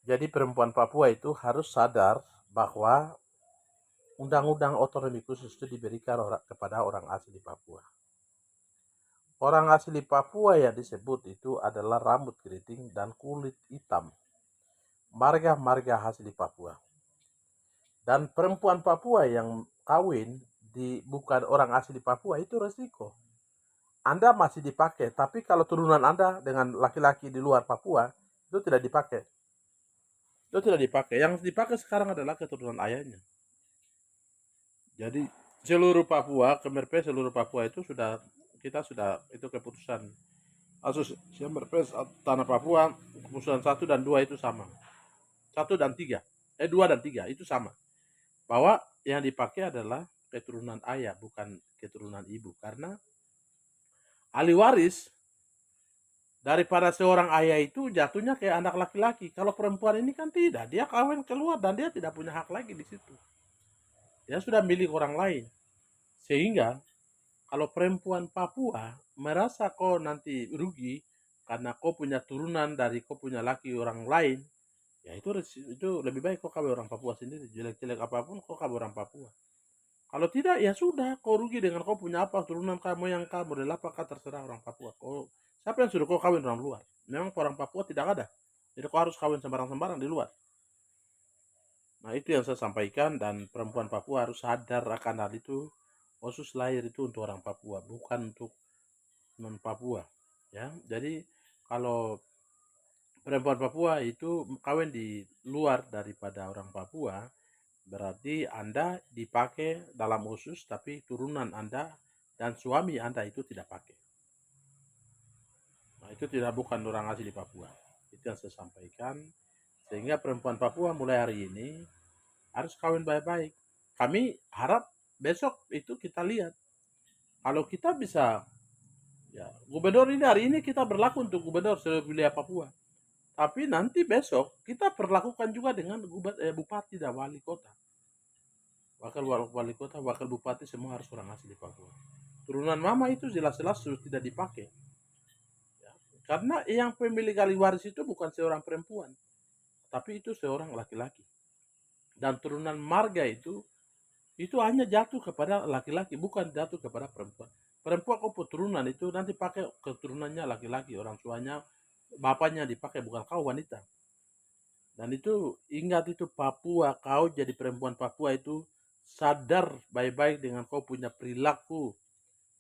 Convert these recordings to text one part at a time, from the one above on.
Jadi perempuan Papua itu harus sadar bahwa undang-undang otonomi khusus itu diberikan kepada orang asli Papua. Orang asli Papua yang disebut itu adalah rambut keriting dan kulit hitam. Marga-marga asli Papua. Dan perempuan Papua yang kawin bukan orang asli Papua itu resiko. Anda masih dipakai, tapi kalau turunan Anda dengan laki-laki di luar Papua itu tidak dipakai. Itu tidak dipakai. Yang dipakai sekarang adalah keturunan ayahnya. Jadi seluruh Papua, Kemerpes seluruh Papua itu kita sudah itu keputusan Kemerpes tanah Papua, keputusan 1 dan 2 itu sama. 1 dan 3. 2 dan 3 itu sama. Bahwa yang dipakai adalah keturunan ayah, bukan keturunan ibu. Karena ahli waris daripada seorang ayah itu jatuhnya kayak anak laki-laki. Kalau perempuan ini kan tidak, dia kawin keluar dan dia tidak punya hak lagi di situ. Dia sudah milik orang lain. Sehingga kalau perempuan Papua merasa kau nanti rugi karena kau punya turunan dari kau punya laki orang lain, ya itu lebih baik kau kawin orang Papua sendiri. Jelek-jelek apapun kau kawin orang Papua. Kalau tidak, ya sudah, kau rugi dengan kau punya apa, turunan kamu yang kamu model apakah terserah orang Papua. Siapa yang suruh kau kawin orang luar? Memang orang Papua tidak ada. Jadi kau harus kawin sembarang-sembarang di luar. Nah itu yang saya sampaikan, dan perempuan Papua harus sadar akan hal itu. Khusus lahir itu untuk orang Papua, bukan untuk non Papua. Ya, jadi kalau perempuan Papua itu kawin di luar daripada orang Papua, berarti Anda dipakai dalam khusus, tapi turunan Anda dan suami Anda itu tidak pakai. Nah, itu bukan orang asli Papua. Itu yang saya sampaikan. Sehingga perempuan Papua mulai hari ini harus kawin baik-baik. Kami harap besok itu kita lihat. Kalau kita bisa, ya gubernur ini hari ini kita berlaku untuk gubernur seluruh wilayah Papua. Tapi nanti besok kita perlakukan juga dengan bupati dan wali kota. Wakil wali kota, wakil bupati semua harus orang asli Papua. Turunan mama itu jelas-jelas sudah tidak dipakai. Ya, karena yang pemilik ahli waris itu bukan seorang perempuan, tapi itu seorang laki-laki. Dan turunan marga itu hanya jatuh kepada laki-laki, bukan jatuh kepada perempuan. Perempuan kau turunan itu nanti pakai keturunannya laki-laki, orang tuanya, bapaknya dipakai, bukan kau wanita. Dan itu ingat itu Papua, kau jadi perempuan Papua itu sadar baik-baik dengan kau punya perilaku,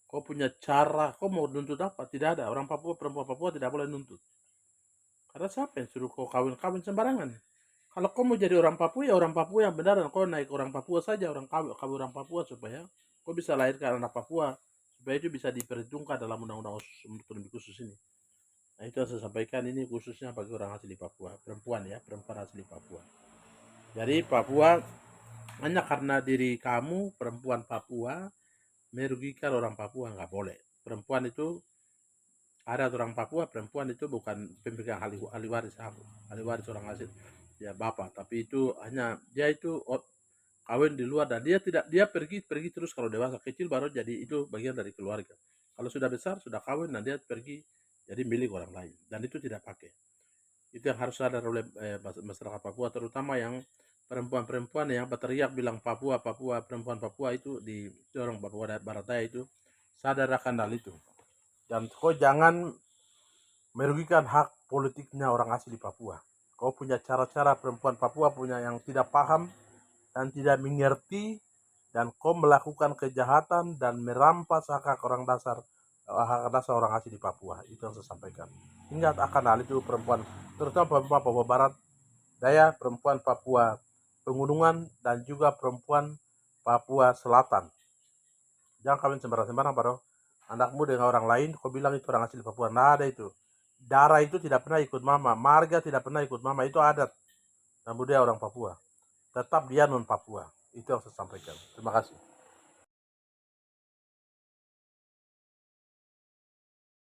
kau punya cara, kau mau nuntut apa? Tidak ada. Orang Papua, perempuan Papua tidak boleh nuntut. Karena siapa yang suruh kau kawin-kawin sembarangan? Kalau kau mau jadi orang Papua, ya orang Papua yang benar, dan kau naik orang Papua saja, orang kawin orang Papua, supaya kau bisa lahirkan anak Papua, supaya itu bisa diperhitungkan dalam undang-undang otonomi khusus ini. Nah itu yang saya sampaikan, ini khususnya bagi orang asli Papua, perempuan ya, perempuan asli Papua. Jadi Papua, hanya karena diri kamu perempuan Papua merugikan orang Papua, nggak boleh. Perempuan itu ada orang Papua, perempuan itu bukan pemegang ahli waris aku, ahli waris orang asli ya bapak, tapi itu hanya dia itu kawin di luar, dan dia pergi terus. Kalau dewasa, kecil baru jadi itu bagian dari keluarga. Kalau sudah besar, sudah kawin, dan dia pergi jadi milik orang lain, dan itu tidak pakai. Itu yang harus sadar oleh masyarakat Papua, terutama yang perempuan-perempuan yang berteriak bilang Papua, Papua, perempuan Papua itu di orang Papua Barat Daya itu sadar akan hal itu. Dan kau jangan merugikan hak politiknya orang asli Papua. Kau punya cara-cara perempuan Papua punya yang tidak paham dan tidak mengerti, dan kau melakukan kejahatan dan merampas hak orang dasar orang asli Papua. Itu yang saya sampaikan. Ingat akan hal itu perempuan, terutama perempuan Papua Barat Daya, perempuan Papua Pegunungan, dan juga perempuan Papua Selatan. Jangan kawin sembarang-sembarang baru anakmu dengan orang lain, kau bilang itu orang asli Papua. Nah ada itu. Darah itu tidak pernah ikut mama, marga tidak pernah ikut mama, itu adat dan budaya orang Papua. Tetap dia non Papua. Itu yang saya sampaikan. Terima kasih.